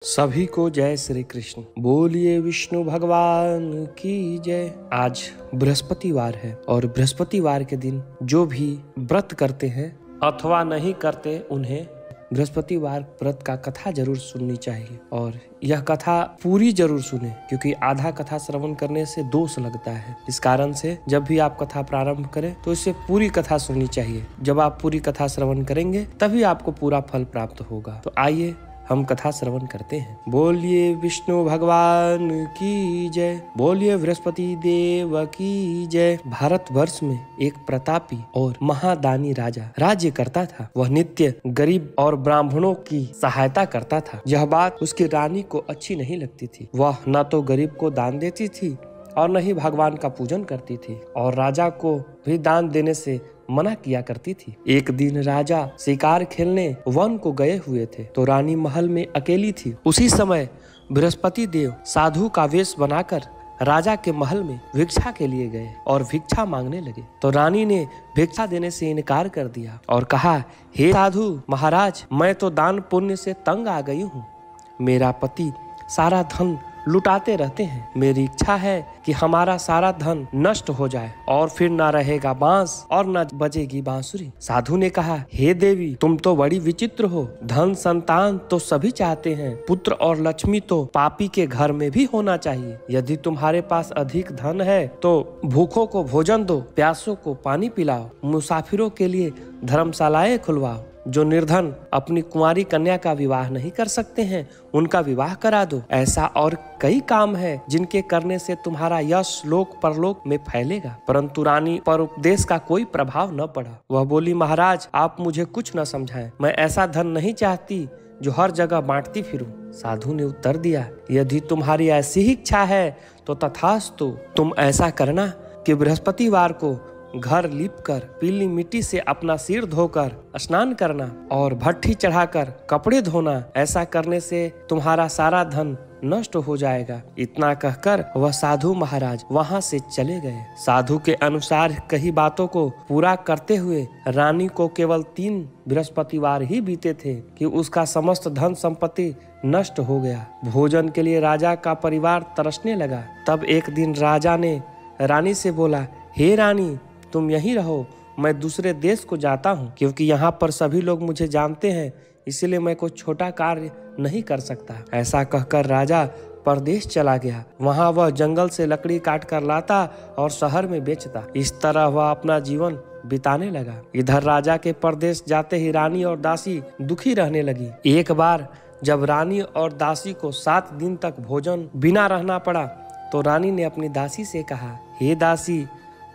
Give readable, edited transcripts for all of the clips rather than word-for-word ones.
सभी को जय श्री कृष्ण। बोलिए विष्णु भगवान की जय। आज बृहस्पतिवार है और बृहस्पतिवार के दिन जो भी व्रत करते हैं अथवा नहीं करते उन्हें बृहस्पतिवार व्रत का कथा जरूर सुननी चाहिए और यह कथा पूरी जरूर सुने, क्योंकि आधा कथा श्रवण करने से दोष लगता है। इस कारण से जब भी आप कथा प्रारंभ करें तो इससे पूरी कथा सुननी चाहिए। जब आप पूरी कथा श्रवण करेंगे तभी आपको पूरा फल प्राप्त होगा। तो आइए हम कथा श्रवण करते हैं। बोलिए विष्णु भगवान की जय। बोलिए बृहस्पति देव की जय। भारतवर्ष में एक प्रतापी और महादानी राजा राज्य करता था। वह नित्य गरीब और ब्राह्मणों की सहायता करता था। यह बात उसकी रानी को अच्छी नहीं लगती थी। वह न तो गरीब को दान देती थी और न ही भगवान का पूजन करती थी और राजा को भी दान देने से मना किया करती थी। एक दिन राजा शिकार खेलने वन को गए हुए थे तो रानी महल में अकेली थी। उसी समय बृहस्पति देव साधु का वेश बनाकर राजा के महल में भिक्षा के लिए गए और भिक्षा मांगने लगे। तो रानी ने भिक्षा देने से इनकार कर दिया और कहा, हे साधु महाराज, मैं तो दान पुण्य से तंग आ गई हूँ। मेरा पति सारा धन लुटाते रहते हैं। मेरी इच्छा है कि हमारा सारा धन नष्ट हो जाए और फिर न रहेगा बांस और न बजेगी बांसुरी। साधु ने कहा, हे देवी, तुम तो बड़ी विचित्र हो। धन संतान तो सभी चाहते हैं, पुत्र और लक्ष्मी तो पापी के घर में भी होना चाहिए। यदि तुम्हारे पास अधिक धन है तो भूखों को भोजन दो, प्यासों को पानी पिलाओ, मुसाफिरों के लिए धर्मशालाएं खुलवाओ। जो निर्धन अपनी कुंवारी कन्या का विवाह नहीं कर सकते हैं उनका विवाह करा दो। ऐसा और कई काम है जिनके करने से तुम्हारा यश लोक परलोक में फैलेगा। परंतु रानी पर उपदेश का कोई प्रभाव न पड़ा। वह बोली, महाराज, आप मुझे कुछ न समझाएं। मैं ऐसा धन नहीं चाहती जो हर जगह बांटती फिरूं। साधु ने उत्तर दिया, यदि तुम्हारी ऐसी ही इच्छा है तो तथास्तु। तुम ऐसा करना कि बृहस्पतिवार को घर लीपकर पीली मिट्टी से अपना सिर धोकर स्नान करना और भट्ठी चढ़ाकर कपड़े धोना। ऐसा करने से तुम्हारा सारा धन नष्ट हो जाएगा। इतना कहकर वह साधु महाराज वहां से चले गए। साधु के अनुसार कई बातों को पूरा करते हुए रानी को केवल 3 बृहस्पतिवार ही बीते थे कि उसका समस्त धन संपत्ति नष्ट हो गया। भोजन के लिए राजा का परिवार तरसने लगा। तब एक दिन राजा ने रानी से बोला, हे रानी, तुम यहीं रहो, मैं दूसरे देश को जाता हूँ, क्योंकि यहाँ पर सभी लोग मुझे जानते हैं, इसलिए मैं कोई छोटा कार्य नहीं कर सकता। ऐसा कहकर राजा परदेश चला गया। वहाँ वह जंगल से लकड़ी काट कर लाता और शहर में बेचता। इस तरह वह अपना जीवन बिताने लगा। इधर राजा के परदेश जाते ही रानी और दासी दुखी रहने लगी। एक बार जब रानी और दासी को 7 दिन तक भोजन बिना रहना पड़ा तो रानी ने अपनी दासी से कहा, हे दासी,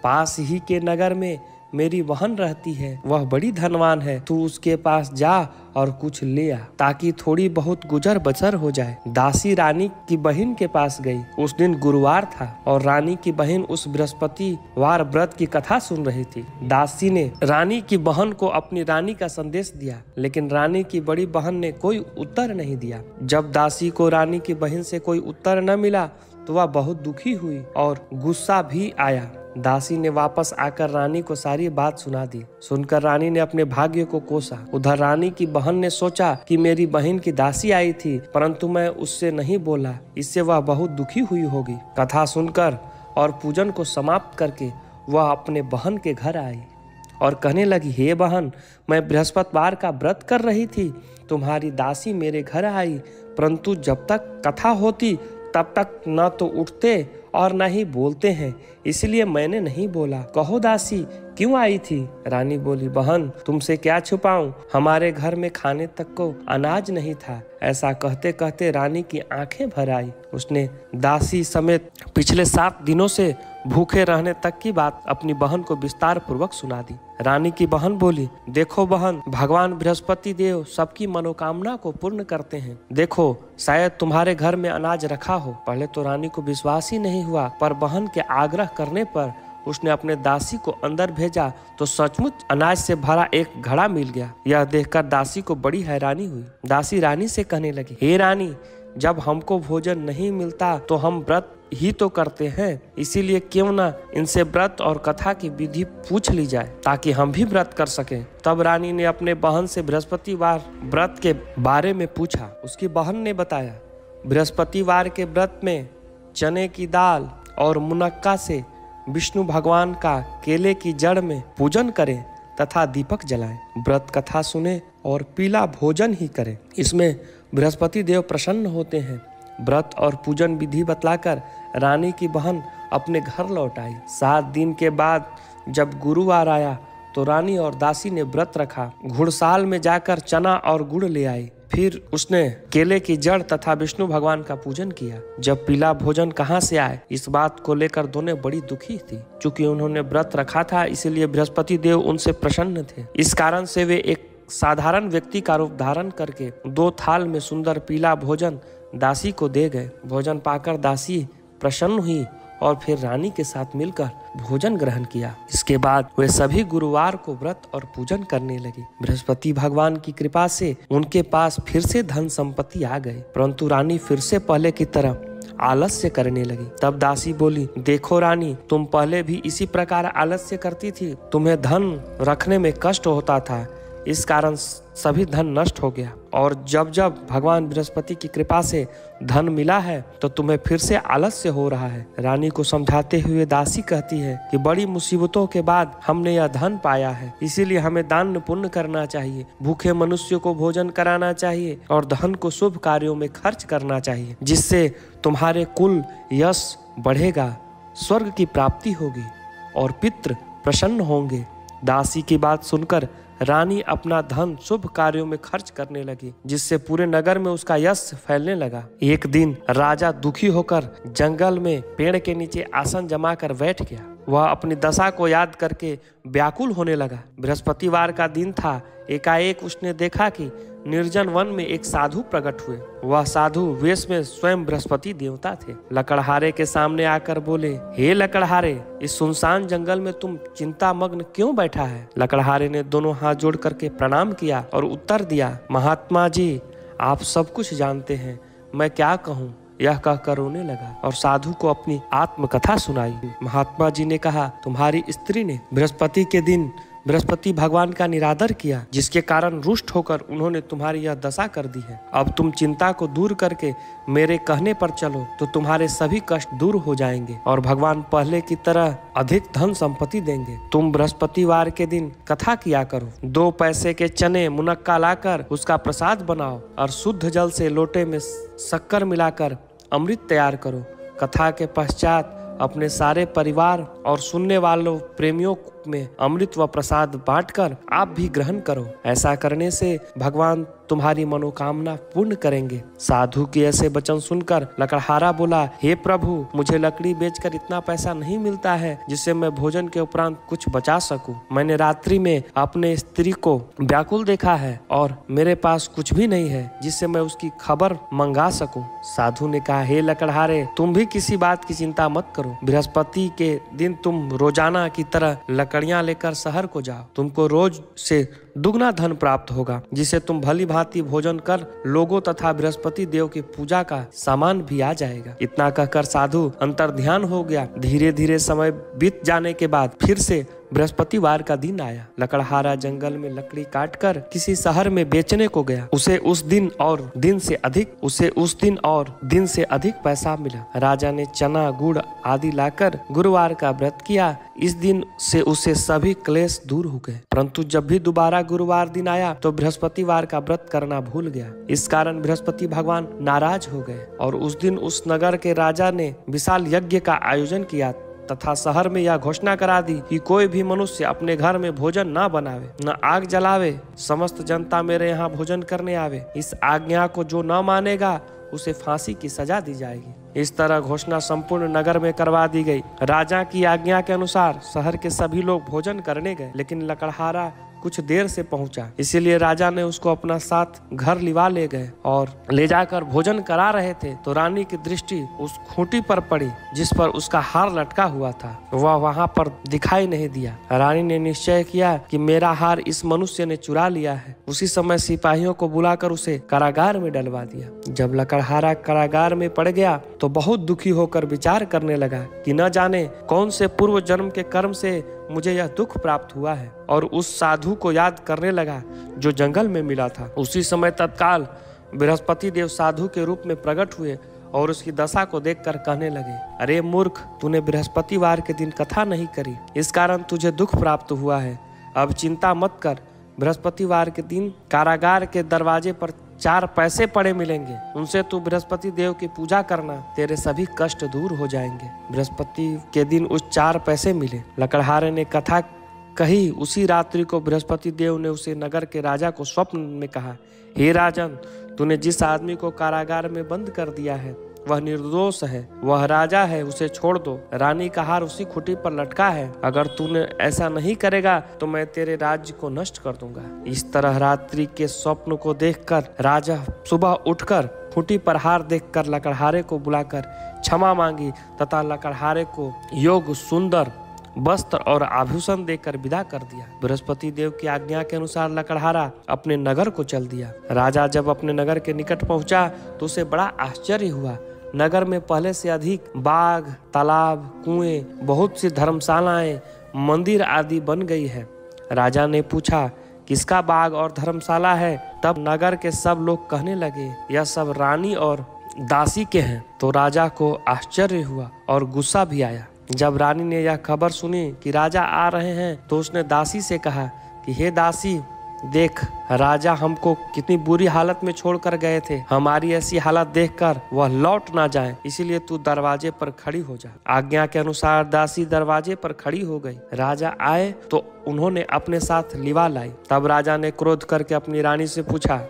पास ही के नगर में मेरी बहन रहती है, वह बड़ी धनवान है। तू उसके पास जा और कुछ ले आ, ताकि थोड़ी बहुत गुजर बसर हो जाए। दासी रानी की बहन के पास गई। उस दिन गुरुवार था और रानी की बहन उस बृहस्पतिवार व्रत की कथा सुन रही थी। दासी ने रानी की बहन को अपनी रानी का संदेश दिया, लेकिन रानी की बड़ी बहन ने कोई उत्तर नहीं दिया। जब दासी को रानी की बहन से कोई उत्तर न मिला तो वह बहुत दुखी हुई और गुस्सा भी आया। दासी ने वापस आकर रानी को सारी बात सुना दी। सुनकर रानी ने अपने भाग्य को कोसा। उधर रानी की बहन ने सोचा कि मेरी बहन की दासी आई थी, परंतु मैं उससे नहीं बोला, इससे वह बहुत दुखी हुई होगी। कथा सुनकर और पूजन को समाप्त करके वह अपने बहन के घर आई और कहने लगी, हे बहन, मैं बृहस्पतिवार का व्रत कर रही थी, तुम्हारी दासी मेरे घर आई, परंतु जब तक कथा होती तब तक न तो उठते और न ही बोलते हैं, इसलिए मैंने नहीं बोला। कहो दासी, क्यों आई थी? रानी बोली, बहन, तुमसे क्या छुपाऊं, हमारे घर में खाने तक को अनाज नहीं था। ऐसा कहते कहते रानी की आंखें भर आई। उसने दासी समेत पिछले 7 दिनों से भूखे रहने तक की बात अपनी बहन को विस्तार पूर्वक सुना दी। रानी की बहन बोली, देखो बहन, भगवान बृहस्पति देव सबकी मनोकामना को पूर्ण करते हैं। देखो, शायद तुम्हारे घर में अनाज रखा हो। पहले तो रानी को विश्वास ही नहीं हुआ, पर बहन के आग्रह करने पर उसने अपने दासी को अंदर भेजा तो सचमुच अनाज से भरा एक घड़ा मिल गया। यह देखकर दासी को बड़ी हैरानी हुई। दासी रानी से कहने लगी, हे रानी, जब हमको भोजन नहीं मिलता तो हम व्रत ही तो करते हैं, इसीलिए क्यों ना इनसे व्रत और कथा की विधि पूछ ली जाए ताकि हम भी व्रत कर सकें। तब रानी ने अपने बहन से बृहस्पतिवार व्रत के बारे में पूछा। उसकी बहन ने बताया, बृहस्पतिवार के व्रत में चने की दाल और मुनक्का से विष्णु भगवान का केले की जड़ में पूजन करें तथा दीपक जलाएं, व्रत कथा सुने और पीला भोजन ही करें। इसमें बृहस्पति देव प्रसन्न होते हैं। व्रत और पूजन विधि बतलाकर रानी की बहन अपने घर लौट आई। 7 दिन के बाद जब गुरुवार आया तो रानी और दासी ने व्रत रखा। घुड़साल में जाकर चना और गुड़ ले आई। फिर उसने केले की जड़ तथा विष्णु भगवान का पूजन किया। जब पीला भोजन कहाँ से आए, इस बात को लेकर दोनों बड़ी दुखी थी। चूंकि उन्होंने व्रत रखा था, इसलिए बृहस्पति देव उनसे प्रसन्न थे। इस कारण से वे एक साधारण व्यक्ति का रूप धारण करके 2 थाल में सुंदर पीला भोजन दासी को दे गए। भोजन पाकर दासी प्रसन्न हुई और फिर रानी के साथ मिलकर भोजन ग्रहण किया। इसके बाद वे सभी गुरुवार को व्रत और पूजन करने लगे। बृहस्पति भगवान की कृपा से उनके पास फिर से धन संपत्ति आ गए, परंतु रानी फिर से पहले की तरह आलस्य करने लगी। तब दासी बोली, देखो रानी, तुम पहले भी इसी प्रकार आलस्य करती थी। तुम्हें धन रखने में कष्ट होता था, इस कारण सभी धन नष्ट हो गया, और जब जब भगवान बृहस्पति की कृपा से धन मिला है तो तुम्हें फिर से आलस्य हो रहा है। रानी को समझाते हुए दासी कहती है कि बड़ी मुसीबतों के बाद हमने यह धन पाया है, इसीलिए हमें दान पुण्य करना चाहिए, भूखे मनुष्य को भोजन कराना चाहिए और धन को शुभ कार्यों में खर्च करना चाहिए, जिससे तुम्हारे कुल यश बढ़ेगा, स्वर्ग की प्राप्ति होगी और पितृ प्रसन्न होंगे। दासी की बात सुनकर रानी अपना धन शुभ कार्यों में खर्च करने लगी, जिससे पूरे नगर में उसका यश फैलने लगा। एक दिन राजा दुखी होकर जंगल में पेड़ के नीचे आसन जमाकर बैठ गया। वह अपनी दशा को याद करके व्याकुल होने लगा। बृहस्पतिवार का दिन था। एकाएक उसने देखा कि निर्जन वन में एक साधु प्रकट हुए। वह साधु वेश में स्वयं बृहस्पति देवता थे। लकड़हारे के सामने आकर बोले, हे लकड़हारे, इस सुनसान जंगल में तुम चिंता मग्न क्यों बैठा है? लकड़हारे ने दोनों हाथ जोड़ करके प्रणाम किया और उत्तर दिया, महात्मा जी, आप सब कुछ जानते हैं, मैं क्या कहूँ? यह कहकर रोने लगा और साधु को अपनी आत्मकथा सुनाई। महात्मा जी ने कहा, तुम्हारी स्त्री ने बृहस्पति के दिन बृहस्पति भगवान का निरादर किया, जिसके कारण रुष्ट होकर उन्होंने तुम्हारी यह दशा कर दी है। अब तुम चिंता को दूर करके मेरे कहने पर चलो तो तुम्हारे सभी कष्ट दूर हो जाएंगे और भगवान पहले की तरह अधिक धन संपत्ति देंगे। तुम बृहस्पतिवार के दिन कथा किया करो। 2 पैसे के चने मुनक्का लाकर उसका प्रसाद बनाओ और शुद्ध जल से लोटे में शक्कर मिलाकर अमृत तैयार करो। कथा के पश्चात अपने सारे परिवार और सुनने वालों प्रेमियों में अमृत व प्रसाद बांटकर आप भी ग्रहण करो। ऐसा करने से भगवान तुम्हारी मनोकामना पूर्ण करेंगे। साधु के ऐसे वचन सुनकर लकड़हारा बोला, हे प्रभु, मुझे लकड़ी बेचकर इतना पैसा नहीं मिलता है जिससे मैं भोजन के उपरांत कुछ बचा सकूं। मैंने रात्रि में अपने स्त्री को व्याकुल देखा है और मेरे पास कुछ भी नहीं है जिससे मैं उसकी खबर मंगा सकूं। साधु ने कहा, हे लकड़हारे, तुम भी किसी बात की चिंता मत करो। बृहस्पति के दिन तुम रोजाना की तरह लकड़ियां लेकर शहर को जाओ। तुमको रोज से दुगना धन प्राप्त होगा, जिसे तुम भली भांति भोजन कर लोगों तथा बृहस्पति देव की पूजा का सामान भी आ जाएगा। इतना कहकर साधु अंतर्ध्यान हो गया। धीरे धीरे समय बीत जाने के बाद फिर से बृहस्पतिवार का दिन आया। लकड़हारा जंगल में लकड़ी काटकर किसी शहर में बेचने को गया। उसे उस दिन और दिन से अधिक पैसा मिला। राजा ने चना गुड़ आदि लाकर गुरुवार का व्रत किया। इस दिन से उसे सभी क्लेश दूर हो गए। परंतु जब भी दोबारा गुरुवार दिन आया तो बृहस्पतिवार का व्रत करना भूल गया। इस कारण बृहस्पति भगवान नाराज हो गए और उस दिन उस नगर के राजा ने विशाल यज्ञ का आयोजन किया तथा शहर में यह घोषणा करा दी कि कोई भी मनुष्य अपने घर में भोजन न बनावे, न आग जलावे, समस्त जनता मेरे यहाँ भोजन करने आवे। इस आज्ञा को जो न मानेगा उसे फांसी की सजा दी जाएगी। इस तरह घोषणा संपूर्ण नगर में करवा दी गई। राजा की आज्ञा के अनुसार शहर के सभी लोग भोजन करने गए, लेकिन लकड़हारा कुछ देर से पहुंचा, इसीलिए राजा ने उसको अपना साथ घर लिवा ले गए और ले जाकर भोजन करा रहे थे तो रानी की दृष्टि उस खूंटी पर पड़ी जिस पर उसका हार लटका हुआ था। वह वहां पर दिखाई नहीं दिया। रानी ने निश्चय किया कि मेरा हार इस मनुष्य ने चुरा लिया है। उसी समय सिपाहियों को बुलाकर उसे कारागार में डलवा दिया। जब लकड़हारा कारागार में पड़ गया तो बहुत दुखी होकर विचार करने लगा कि न जाने कौन से पूर्व जन्म के कर्म से मुझे यह दुख प्राप्त हुआ है, और उस साधु को याद करने लगा जो जंगल में मिला था। उसी समय तत्काल बृहस्पति देव साधु के रूप में प्रकट हुए और उसकी दशा को देखकर कहने लगे, अरे मूर्ख, तूने बृहस्पतिवार के दिन कथा नहीं करी, इस कारण तुझे दुख प्राप्त हुआ है। अब चिंता मत कर, बृहस्पतिवार के दिन कारागार के दरवाजे पर 4 पैसे पड़े मिलेंगे, उनसे तू बृहस्पति देव की पूजा करना, तेरे सभी कष्ट दूर हो जाएंगे। बृहस्पति के दिन उस 4 पैसे मिले। लकड़हारे ने कथा कही। उसी रात्रि को बृहस्पति देव ने उसे नगर के राजा को स्वप्न में कहा, हे राजन, तूने जिस आदमी को कारागार में बंद कर दिया है वह निर्दोष है, वह राजा है, उसे छोड़ दो। रानी का हार उसी खूंटी पर लटका है। अगर तूने ऐसा नहीं करेगा तो मैं तेरे राज्य को नष्ट कर दूंगा। इस तरह रात्रि के स्वप्न को देखकर राजा सुबह उठकर खूंटी पर हार देखकर लकड़हारे को बुलाकर क्षमा मांगी तथा लकड़हारे को योग्य सुंदर वस्त्र और आभूषण देकर विदा कर दिया। बृहस्पति देव की आज्ञा के अनुसार लकड़हारा अपने नगर को चल दिया। राजा जब अपने नगर के निकट पहुंचा तो उसे बड़ा आश्चर्य हुआ। नगर में पहले से अधिक बाग, तालाब, कुएं, बहुत सी धर्मशालाएं, मंदिर आदि बन गई है। राजा ने पूछा, किसका बाग और धर्मशाला है? तब नगर के सब लोग कहने लगे, यह सब रानी और दासी के हैं। तो राजा को आश्चर्य हुआ और गुस्सा भी आया। जब रानी ने यह खबर सुनी कि राजा आ रहे हैं तो उसने दासी से कहा कि हे दासी, देख, राजा हमको कितनी बुरी हालत में छोड़कर गए थे। हमारी ऐसी हालत देखकर वह लौट ना जाए, इसीलिए तू दरवाजे पर खड़ी हो जा। आज्ञा के अनुसार दासी दरवाजे पर खड़ी हो गई। राजा आए तो उन्होंने अपने साथ लिवा लाई। तब राजा ने क्रोध करके अपनी रानी से पूछा,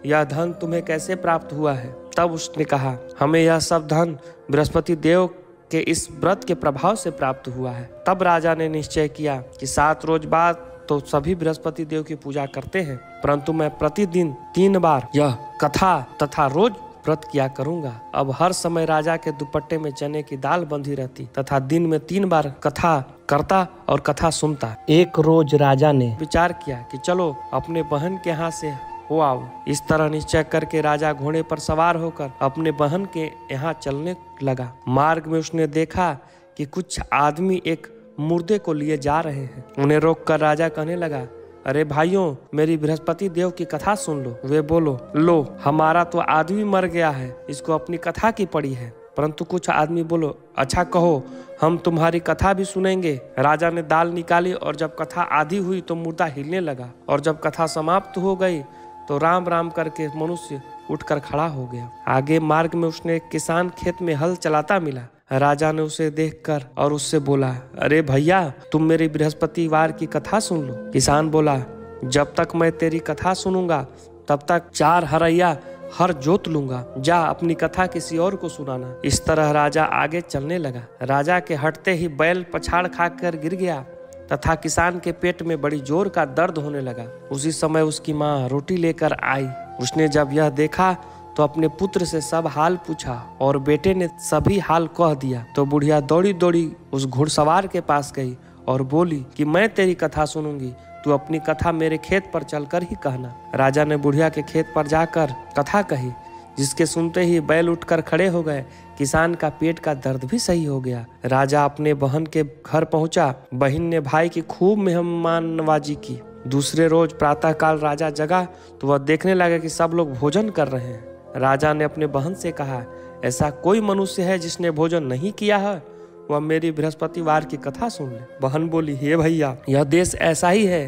यह धन तुम्हें कैसे प्राप्त हुआ है? तब उसने कहा, हमें यह सब धन बृहस्पति देव के इस व्रत के प्रभाव से प्राप्त हुआ है। तब राजा ने निश्चय किया कि 7 रोज बाद तो सभी बृहस्पति देव की पूजा करते हैं, परंतु मैं प्रतिदिन 3 बार यह कथा तथा रोज व्रत किया करूंगा। अब हर समय राजा के दुपट्टे में चने की दाल बंधी रहती तथा दिन में 3 बार कथा करता और कथा सुनता। एक रोज राजा ने विचार किया कि चलो अपने बहन के यहाँ से हो आओ। इस तरह निश्चय करके राजा घोड़े पर सवार होकर अपने बहन के यहाँ चलने लगा। मार्ग में उसने देखा कि कुछ आदमी एक मुर्दे को लिए जा रहे हैं। उन्हें रोककर राजा कहने लगा, अरे भाइयों, मेरी बृहस्पति देव की कथा सुन लो। वे बोलो, लो, हमारा तो आदमी मर गया है, इसको अपनी कथा की पड़ी है। परंतु कुछ आदमी बोलो, अच्छा कहो, हम तुम्हारी कथा भी सुनेंगे। राजा ने दाल निकाली और जब कथा आधी हुई तो मुर्दा हिलने लगा, और जब कथा समाप्त हो गई तो राम राम करके मनुष्य उठकर खड़ा हो गया। आगे मार्ग में उसने एक किसान खेत में हल चलाता मिला। राजा ने उसे देखकर और उससे बोला, अरे भैया, तुम मेरी बृहस्पतिवार की कथा सुन लो। किसान बोला, जब तक मैं तेरी कथा सुनूंगा तब तक 4 हरैया हर जोत लूंगा। जा अपनी कथा किसी और को सुनाना। इस तरह राजा आगे चलने लगा। राजा के हटते ही बैल पछाड़ खाकर गिर गया तथा किसान के पेट में बड़ी जोर का दर्द होने लगा। उसी समय उसकी माँ रोटी लेकर आई। उसने जब यह देखा तो अपने पुत्र से सब हाल पूछा और बेटे ने सभी हाल कह दिया। तो बुढ़िया दौड़ी दौड़ी उस घुड़सवार के पास गई और बोली कि मैं तेरी कथा सुनूंगी, तू अपनी कथा मेरे खेत पर चलकर ही कहना। राजा ने बुढ़िया के खेत पर जाकर कथा कही, जिसके सुनते ही बैल उठकर खड़े हो गए। किसान का पेट का दर्द भी सही हो गया। राजा अपने बहन के घर पहुंचा। बहन ने भाई की खूब मेहमान नवाजी की। दूसरे रोज प्रातः काल राजा जगा तो वह देखने लगा कि सब लोग भोजन कर रहे हैं। राजा ने अपने बहन से कहा, ऐसा कोई मनुष्य है जिसने भोजन नहीं किया है? वह मेरी बृहस्पतिवार की कथा सुन ले। बहन बोली, हे भैया, यह देश ऐसा ही है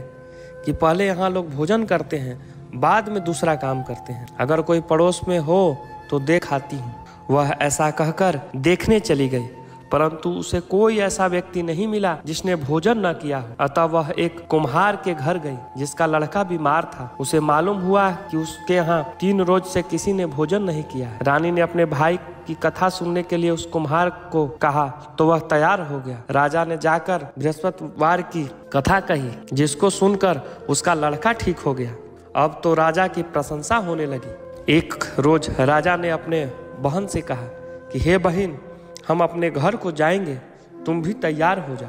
कि पहले यहाँ लोग भोजन करते हैं, बाद में दूसरा काम करते हैं। अगर कोई पड़ोस में हो तो देख आती हूँ। वह ऐसा कहकर देखने चली गई परंतु उसे कोई ऐसा व्यक्ति नहीं मिला जिसने भोजन न किया हो। अतः वह एक कुम्हार के घर गई जिसका लड़का बीमार था। उसे मालूम हुआ कि उसके यहाँ 3 रोज से किसी ने भोजन नहीं किया है। रानी ने अपने भाई की कथा सुनने के लिए उस कुम्हार को कहा तो वह तैयार हो गया। राजा ने जाकर बृहस्पतिवार की कथा कही जिसको सुनकर उसका लड़का ठीक हो गया। अब तो राजा की प्रशंसा होने लगी। एक रोज राजा ने अपने बहन से कहा कि हे बहन, हम अपने घर को जाएंगे, तुम भी तैयार हो जा।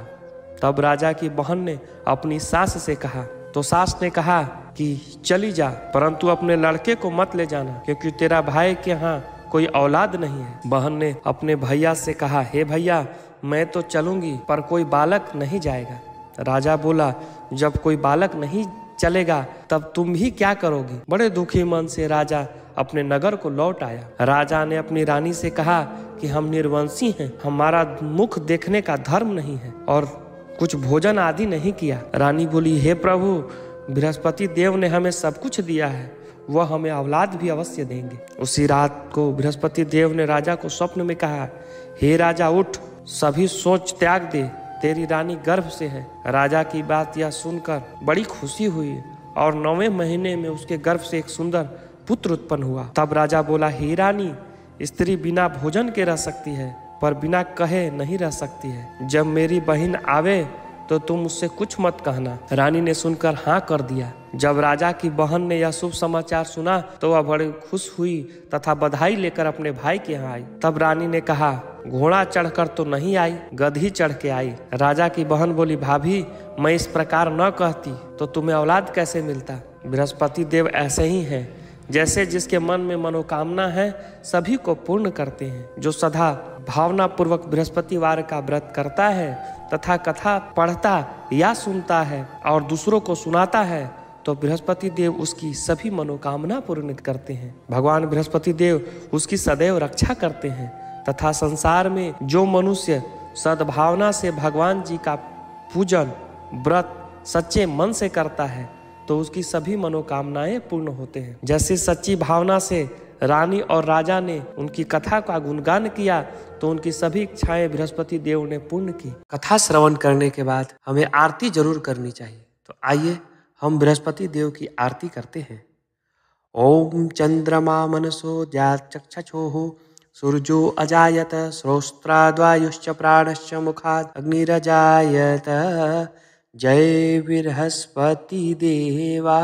तब राजा की बहन ने अपनी सास से कहा तो सास ने कहा कि चली जा, परंतु अपने लड़के को मत ले जाना क्योंकि तेरा भाई के यहाँ कोई औलाद नहीं है। बहन ने अपने भैया से कहा हे भैया, मैं तो चलूंगी पर कोई बालक नहीं जाएगा। राजा बोला जब कोई बालक नहीं चलेगा तब तुम भी क्या करोगी। बड़े दुखी मन से राजा अपने नगर को लौट आया। राजा ने अपनी रानी से कहा कि हम निर्वंशी हैं, हमारा मुख देखने का धर्म नहीं है और कुछ भोजन आदि नहीं किया। रानी बोली हे प्रभु, बृहस्पति देव ने हमें सब कुछ दिया है, वह हमें औलाद भी अवश्य देंगे। उसी रात को बृहस्पति देव ने राजा को स्वप्न में कहा हे राजा उठ, सभी सोच त्याग दे, तेरी रानी गर्भ से है। राजा की बात यह सुनकर बड़ी खुशी हुई और 9वें महीने में उसके गर्भ से एक सुंदर पुत्र उत्पन्न हुआ। तब राजा बोला हे रानी, स्त्री बिना भोजन के रह सकती है पर बिना कहे नहीं रह सकती है। जब मेरी बहन आवे तो तुम उससे कुछ मत कहना। रानी ने सुनकर हाँ कर दिया। जब राजा की बहन ने यह शुभ समाचार सुना तो वह बड़ी खुश हुई तथा बधाई लेकर अपने भाई के यहाँ आई। तब रानी ने कहा घोड़ा चढ़कर तो नहीं आई, गधी चढ़ के आई। राजा की बहन बोली भाभी, मैं इस प्रकार न कहती तो तुम्हें औलाद कैसे मिलता। बृहस्पति देव ऐसे ही हैं, जैसे जिसके मन में मनोकामना है सभी को पूर्ण करते हैं। जो सदा भावना पूर्वक बृहस्पतिवार का व्रत करता है तथा कथा पढ़ता या सुनता है और दूसरों को सुनाता है तो बृहस्पति देव उसकी सभी मनोकामना पूर्ण करते हैं। भगवान बृहस्पति देव उसकी सदैव रक्षा करते हैं तथा संसार में जो मनुष्य सद्भावना से भगवान जी का पूजन व्रत सच्चे मन से करता है तो उसकी सभी मनोकामनाएं पूर्ण होते हैं। जैसे सच्ची भावना से रानी और राजा ने उनकी कथा का गुणगान किया तो उनकी सभी इच्छाएं बृहस्पति देव ने पूर्ण की। कथा श्रवण करने के बाद हमें आरती जरूर करनी चाहिए। तो आइए हम बृहस्पति देव की आरती करते हैं। ओम चंद्रमा मनसो जाचक्षुः सूर्यो अजायत श्रोत्राद्वायुश्च प्राणश्च मुखात् अग्निरजायत। जय बृहस्पति देवा,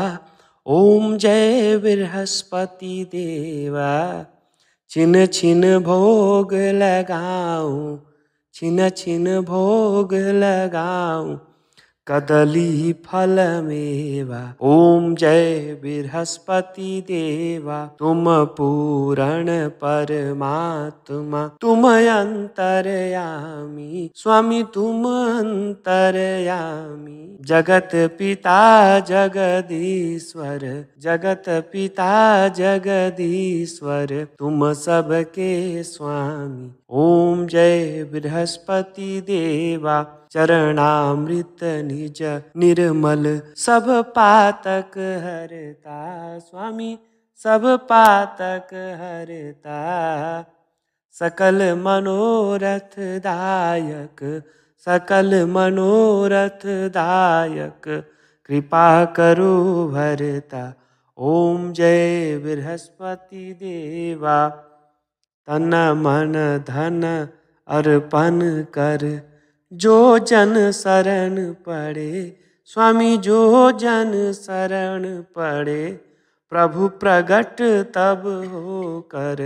ओम जय बृहस्पति देवा। छिन छिन भोग लगाऊं, छिन छिन भोग लगाऊं, कदली फल मेवा। ओम जय बृहस्पति देवा, तुम पूरण परमात्मा, तुम अंतर्यामी स्वामी, तुम अंतर्यामी। जगत पिता जगदीश्वर, जगत पिता जगदीश्वर, तुम सबके स्वामी। ओम जय बृहस्पति देवा, चरणामृत निज निर्मल, सब पातक हरता स्वामी, सब पातक हरता। सकल मनोरथ दायक, सकल मनोरथ दायक, कृपा करो भरता। ओम जय बृहस्पति देवा, तन मन धन अर्पण कर, जो जन शरण पड़े स्वामी, जो जन शरण पड़े। प्रभु प्रगट तब हो कर,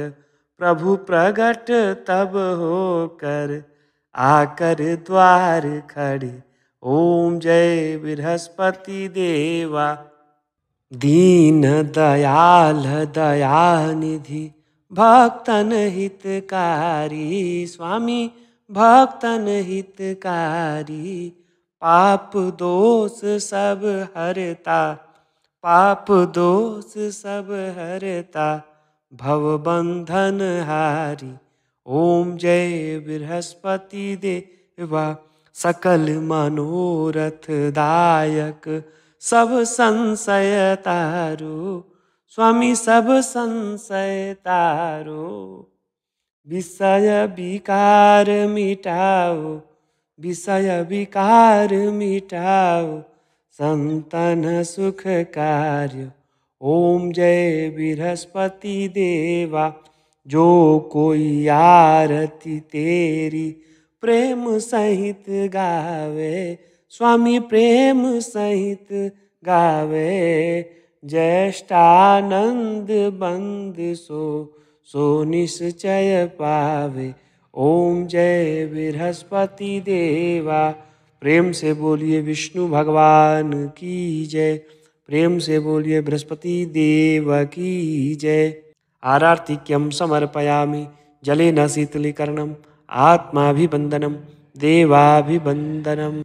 प्रभु प्रगट तब हो कर, आकर द्वार खड़े। ओम जय बृहस्पति देवा, दीन दयाल दयानिधि, भक्तन हितकारी स्वामी, भक्तन हितकारी। पाप दोष सब हरता, पाप दोष सब हरता, भव बंधन हारी। ओम जय बृहस्पति देवा, सकल मनोरथ दायक, सब संशय तारो स्वामी, सब संशय तारो। विषय विकार मिटाओ, विषय विकार मिटाओ, संतन सुख कार्य। ओम जय बृहस्पति देवा, जो कोई आरती तेरी प्रेम सहित गावे, स्वामी प्रेम सहित गावे। ज्येष्ठानंद बंद सो निश्चय पावे। ओम जय बृहस्पति देवा। प्रेम से बोलिए विष्णु भगवान की जय, प्रेम से बोलिए बृहस्पति देव की जय। आरार्तिक्यं समर्पयामि जलेन शीतलीकरणम् आत्माभिवन्दनं देवाभिवन्दनम्।